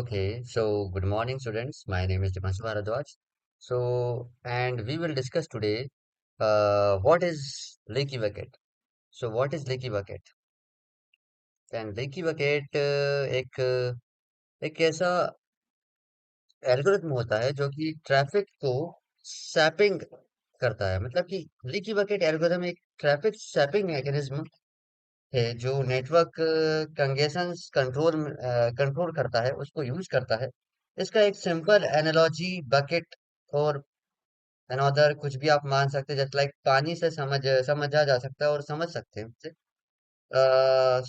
Okay, so good morning, students. My name is Dimanshu Bharadwaj. And we will discuss today what is leaky bucket. So, what is leaky bucket? And leaky bucket एक ऐसा algorithm होता है जो कि traffic को sapping करता है। मतलब कि लीकी बकेट एल्गोरिथम एक ट्रैफिक सैपिंग मैकेनिज्म है जो नेटवर्क कंजेशन कंट्रोल करता है, उसको यूज करता है। इसका एक सिंपल एनालॉजी बकेट और अनदर कुछ भी आप मान सकते हैं, जस्ट लाइक पानी से समझा जा सकता है और समझ सकते हैं उसे।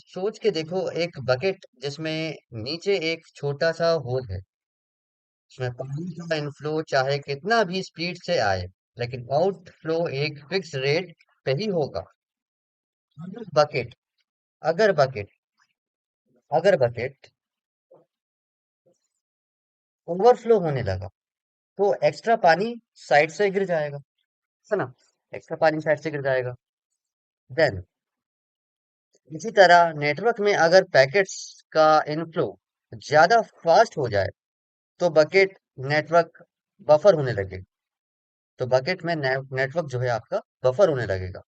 सोच के देखो, एक बकेट जिसमें नीचे एक छोटा सा होल है, उसमें पानी का इनफ्लो चाहे कितना भी स्पीड से आए, लेकिन आउटफ्लो एक फिक्स रेट पे ही होगा। अगर बकेट अगर बकेट अगर बकेट ओवरफ्लो होने लगा तो एक्स्ट्रा पानी साइड से गिर जाएगा, है ना। एक्स्ट्रा पानी साइड से गिर जाएगा। देन इसी तरह नेटवर्क में अगर पैकेट्स का इनफ्लो ज्यादा फास्ट हो जाए तो बकेट नेटवर्क बफर होने लगे तो बकेट में नेटवर्क जो है आपका बफर होने लगेगा।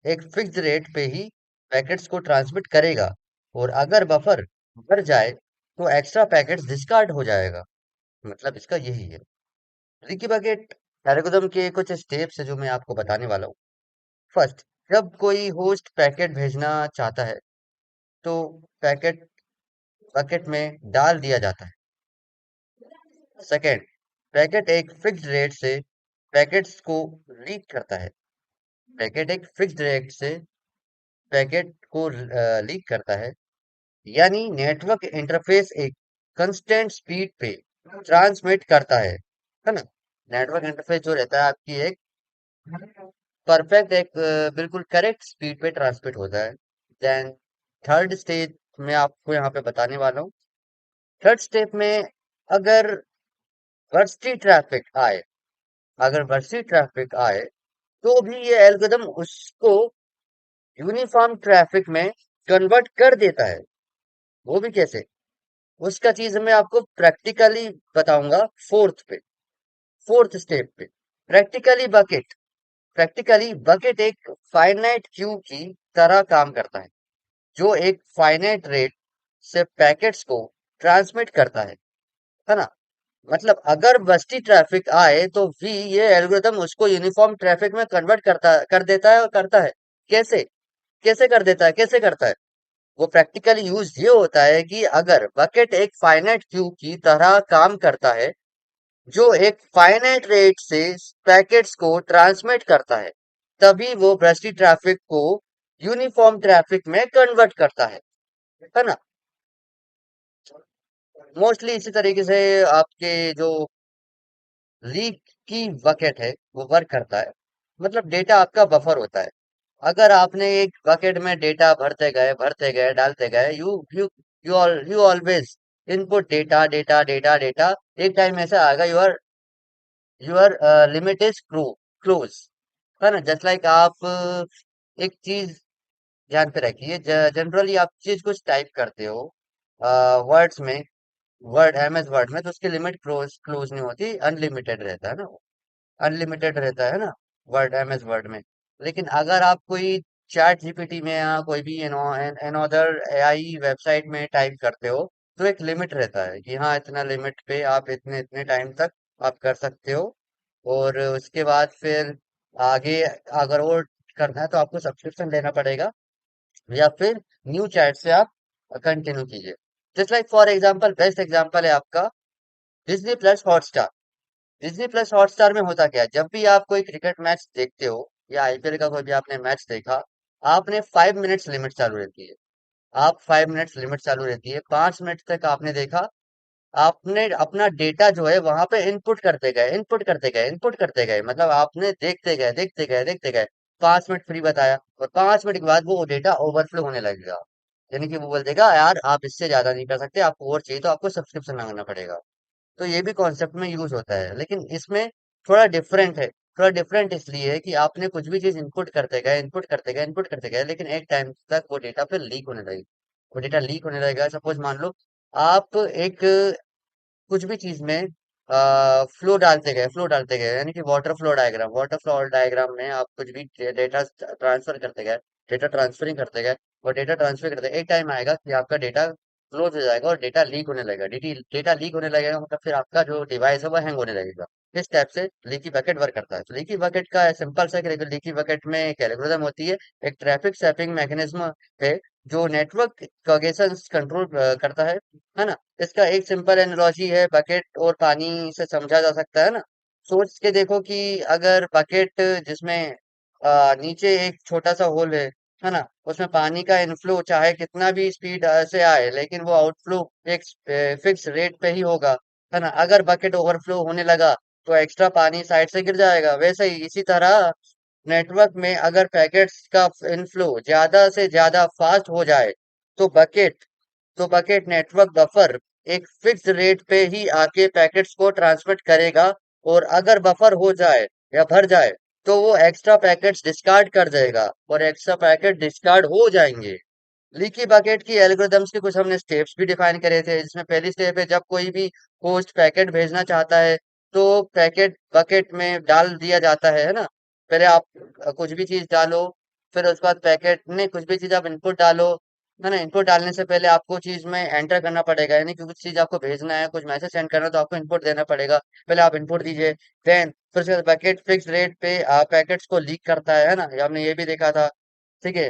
एक फिक्स्ड रेट पे ही पैकेट्स को ट्रांसमिट करेगा, और अगर बफर बढ़ जाए तो एक्स्ट्रा पैकेट्स डिस्कार्ड हो जाएगा। मतलब इसका यही है। लीकी बकेट एल्गोरिथम के कुछ स्टेप्स है जो मैं आपको बताने वाला हूँ। फर्स्ट, जब कोई होस्ट पैकेट भेजना चाहता है तो पैकेट बकेट में डाल दिया जाता है। सेकेंड, पैकेट एक फिक्स्ड रेट से पैकेट्स को लीक करता है। पैकेट एक फिक्स्ड रेट से पैकेट को लीक करता है, यानी नेटवर्क इंटरफेस एक कांस्टेंट स्पीड पे ट्रांसमिट करता है ना। नेटवर्क इंटरफेस जो रहता है आपकी एक परफेक्ट, एक बिल्कुल करेक्ट स्पीड पे ट्रांसमिट होता है। देन थर्ड स्टेज में आपको यहाँ पे बताने वाला हूँ। थर्ड स्टेप में अगर बर्स्टी ट्रैफिक आए अगर बर्स्टी ट्रैफिक आए तो भी ये एल्गोरिथम उसको यूनिफॉर्म ट्रैफिक में कन्वर्ट कर देता है। वो भी कैसे, उसका चीज मैं आपको प्रैक्टिकली बताऊंगा। फोर्थ स्टेप पे प्रैक्टिकली बकेट एक फाइनाइट क्यू की तरह काम करता है, जो एक फाइनाइट रेट से पैकेट्स को ट्रांसमिट करता है ना। मतलब अगर बस्ती ट्रैफिक आए तो भी ये एल्गोरिथम उसको यूनिफॉर्म ट्रैफिक में कन्वर्ट कर देता है, और करता है कैसे कैसे कर देता है कैसे करता है। वो प्रैक्टिकली यूज ये होता है कि अगर बकेट एक फाइनाइट क्यू की तरह काम करता है, जो एक फाइनाइट रेट से पैकेट्स को ट्रांसमिट करता है, तभी वो बस्ती ट्रैफिक को यूनिफॉर्म ट्रैफिक में कन्वर्ट करता है ना। मोस्टली इसी तरीके से आपके जो लीक की बकेट है वो वर्क करता है। मतलब डेटा आपका बफर होता है। अगर आपने एक बकेट में डेटा भरते गए डालते गए, you always input data data data data. एक टाइम ऐसा आएगा, यूर लिमिट इज क्लोज, है ना। जस्ट लाइक आप एक चीज ध्यान पे रखिए। जनरली आप चीज कुछ टाइप करते हो वर्ड्स में, MS वर्ड में, तो उसकी लिमिट क्लोज नहीं होती, अनलिमिटेड रहता है ना। अनलिमिटेड रहता है ना वर्ड, MS वर्ड में। लेकिन अगर आप कोई चैट जीपीटी में या कोई भी अनदर एआई वेबसाइट में टाइप करते हो, तो एक लिमिट रहता है कि हाँ, इतना लिमिट पे आप इतने इतने टाइम तक आप कर सकते हो। और उसके बाद फिर आगे अगर और करना है तो आपको सब्सक्रिप्शन लेना पड़ेगा, या फिर न्यू चैट से आप कंटिन्यू कीजिए। Just like for example, best example है आपका Disney plus Hotstar. Disney plus Hotstar में होता क्या है, जब भी आप कोई क्रिकेट मैच देखते हो या आईपीएल का कोई भी आपने मैच देखा, आपने 5 मिनट्स लिमिट चालू रहती है। आप 5 मिनट्स लिमिट चालू रहती है, 5 मिनट तक आपने देखा। आपने अपना डेटा जो है वहां पे इनपुट करते गए, मतलब आपने देखते गए। 5 मिनट फ्री बताया, और 5 मिनट के बाद वो डेटा ओवरफ्लो होने लगेगा। यानी कि वो बोल देगा, यार आप इससे ज्यादा नहीं कर सकते, आपको और चाहिए तो आपको सब्सक्रिप्शन लगाना पड़ेगा। तो ये भी कॉन्सेप्ट में यूज होता है, लेकिन इसमें थोड़ा डिफरेंट है। थोड़ा डिफरेंट इसलिए है कि आपने कुछ भी चीज इनपुट करते गए, लेकिन एक टाइम तक वो डेटा फिर लीक होने लगेगा। वो डेटा लीक होने लगेगा। सपोज मान लो आप एक कुछ भी चीज में फ्लो डालते गए यानी कि वाटर फ्लो डायग्राम में आप कुछ भी डेटा ट्रांसफर करते गए, डेटा ट्रांसफरिंग करते गए, और डेटा ट्रांसफर करते एक टाइम आएगा कि आपका डेटा क्लोज हो जाएगा और डेटा लीक होने लगेगा। डेटा लीक होने लगेगा मतलब फिर आपका जो डिवाइस है वो हैंग होने लगेगा। इस टाइप से लीकी बकेट वर्क करता है। तो लीकी बकेट का सिंपल सा लीकी बकेट में एक एल्गोरिथम होती है, एक ट्रैफिक स्वैपिंग मैकेनिज्म है जो नेटवर्क कॉगेशन कंट्रोल करता है ना। इसका एक सिंपल एनालॉजी है बकेट और पानी से समझा जा सकता है ना। सोच के देखो कि अगर बकेट जिसमें नीचे एक छोटा सा होल है ना, उसमें पानी का इनफ्लो चाहे कितना भी स्पीड से आए लेकिन वो आउटफ्लो एक फिक्स रेट पे ही होगा, है ना। अगर बकेट ओवरफ्लो होने लगा तो एक्स्ट्रा पानी साइड से गिर जाएगा। वैसे ही इसी तरह नेटवर्क में अगर पैकेट्स का इनफ्लो ज्यादा से ज्यादा फास्ट हो जाए तो बकेट नेटवर्क बफर एक फिक्स रेट पे ही आके पैकेट्स को ट्रांसमिट करेगा। और अगर बफर हो जाए या भर जाए तो वो एक्स्ट्रा पैकेट्स डिस्कार्ड कर देगा और एक्स्ट्रा पैकेट डिस्कार्ड हो जाएंगे। लीकी बकेट की एल्गोरिदम्स के कुछ हमने स्टेप्स भी डिफाइन करे थे, जिसमें पहली स्टेप है जब कोई भी होस्ट पैकेट भेजना चाहता है तो पैकेट बकेट में डाल दिया जाता है ना। पहले आप कुछ भी चीज डालो, फिर उसके बाद पैकेट नहीं कुछ भी चीज आप इनपुट डालो, है ना। इनपुट डालने से पहले आपको चीज में एंटर करना पड़ेगा, यानी कि कुछ चीज आपको भेजना है, कुछ मैसेज सेंड करना है तो आपको इनपुट देना पड़ेगा। पहले आप इनपुट दीजिए, देन फिर उसके बाद पैकेट फिक्स रेट पे पैकेट्स को लीक करता है ना। ये हमने ये भी देखा था, ठीक है।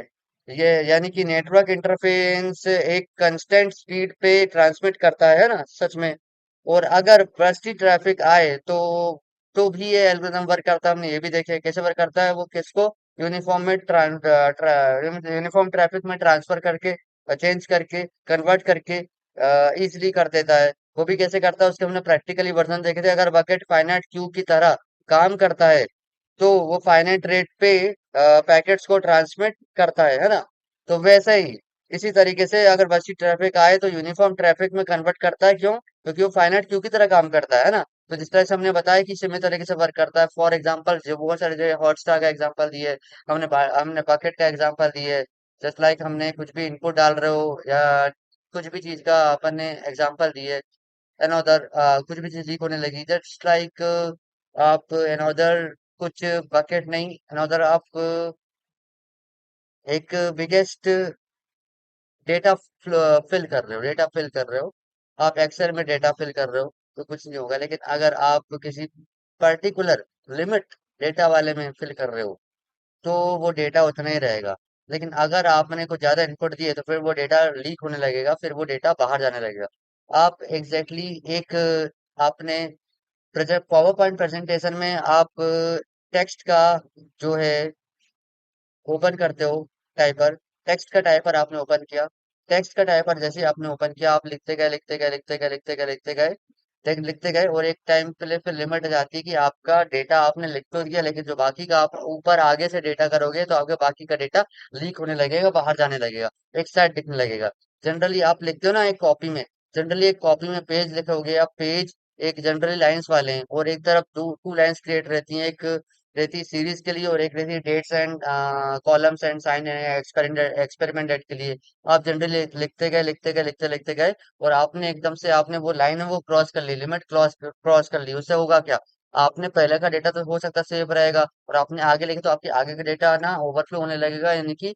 ये यानी कि नेटवर्क इंटरफेरेंस एक कांस्टेंट स्पीड पे ट्रांसमिट करता है ना सच में। और अगर बस्टी ट्रैफिक आए तो भी ये एल्गोरिथम वर्क करता है। हमने ये भी देखे कैसे वर्क करता है। वो किसको यूनिफॉर्म में यूनिफॉर्म ट्रैफिक में ट्रांसफर करके चेंज करके कन्वर्ट करके इजिली कर देता है। वो भी कैसे करता है उसके हमने प्रैक्टिकली वर्जन देखे थे। अगर बकेट फाइनाइट क्यू की तरह काम करता है तो वो फाइनाइट रेट पे पैकेट्स को ट्रांसमिट करता है ना। तो वैसे ही इसी तरीके से अगर बस्ती ट्रैफिक आए तो यूनिफॉर्म ट्रैफिक में कन्वर्ट करता है। क्यों? क्योंकि वो फाइनाइट क्यू की तरह काम करता है ना। तो जिस तरह से हमने बताया कि सिमिलर तरीके से वर्क करता है। फॉर एग्जांपल जो बहुत सारे जो हॉटस्टार का एग्जांपल दिए, हमने बकेट का एग्जांपल दिए। जस्ट लाइक हमने कुछ भी इनपुट डाल रहे हो या कुछ भी चीज का अपन ने एग्जांपल दिए। अनदर कुछ भी चीज लीक होने लगी, जस्ट लाइक आप अनदर कुछ बकेट नहीं, अनदर आप एक बिगेस्ट डेटा फिल कर रहे हो, आप एक्सेल में डेटा फिल कर रहे हो तो कुछ नहीं होगा। लेकिन अगर आप किसी पर्टिकुलर लिमिट डेटा वाले में फिल कर रहे हो तो वो डेटा उतना ही रहेगा। लेकिन अगर आपने कुछ ज्यादा इनपुट दिए तो फिर वो डेटा लीक होने लगेगा, फिर वो डेटा बाहर जाने लगेगा। आप एग्जैक्टली एक आपने पावर पॉइंट प्रेजेंटेशन में आप टेक्स्ट का जो है ओपन करते हो टाइपर, टेक्स्ट का टाइपर आपने ओपन किया। टेक्स्ट का टाइपर जैसे ही आपने ओपन किया आप लिखते गए लिखते गए लिखते गए लिखते गए लिखते गए लिखते गए, और एक टाइम पे फिर लिमिट आ जाती है कि आपका डेटा आपने लिख तो दिया लेकिन जो बाकी का आप ऊपर आगे से डेटा करोगे तो आपके बाकी का डेटा लीक होने लगेगा, बाहर जाने लगेगा, एक साइड दिखने लगेगा। जनरली आप लिखते हो ना एक कॉपी में, जनरली एक कॉपी में पेज लिखोगे आप, पेज एक जनरली लाइंस वाले हैं और एक तरफ टू टू लाइंस क्रिएट रहती हैं, एक रहती है सीरीज के लिए और एक रहती है dates and columns and sign experiment date के लिए। आप जनरली लिखते गए लिखते गए लिखते गए और आपने एकदम से आपने वो लाइन है वो क्रॉस कर ली, लिमिट क्रॉस कर ली। उससे होगा क्या, आपने पहले का डेटा तो हो सकता है सेव रहेगा और आपने आगे लिखे तो आपके आगे का डेटा ना ओवरफ्लो होने लगेगा, यानी कि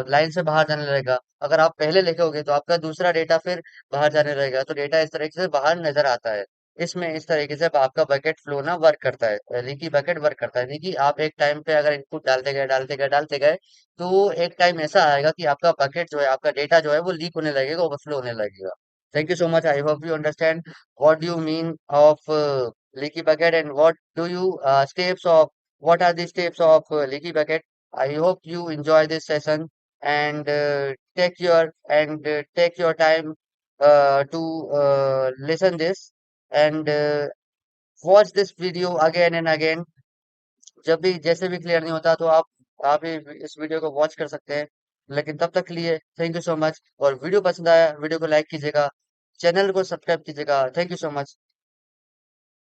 लाइन से बाहर जाने लगेगा। अगर आप पहले लिखोगे तो आपका दूसरा डेटा फिर बाहर जाने लगेगा, तो डेटा इस तरीके से बाहर नजर आता है। इसमें इस तरीके से आपका बकेट फ्लो ना वर्क करता है, लीकी बकेट वर्क करता है। कि आप एक टाइम पे अगर इनपुट डालते गए तो एक टाइम ऐसा आएगा कि आपका बकेट जो है, आपका डेटा जो है वो लीक होने लगेगा, ओवरफ्लो होने लगेगा। Thank you so much. I hope you understand what do you mean of leaky bucket and what do you steps of what are the steps of leaky bucket. I hope you enjoy this session and take your time to listen this and watch this video again and again। जब भी जैसे भी clear नहीं होता तो आप ही इस video को वॉच कर सकते हैं। लेकिन तब तक के लिए थैंक यू सो मच। और वीडियो पसंद आया वीडियो को लाइक कीजिएगा, चैनल को सब्सक्राइब कीजिएगा। Thank you so much.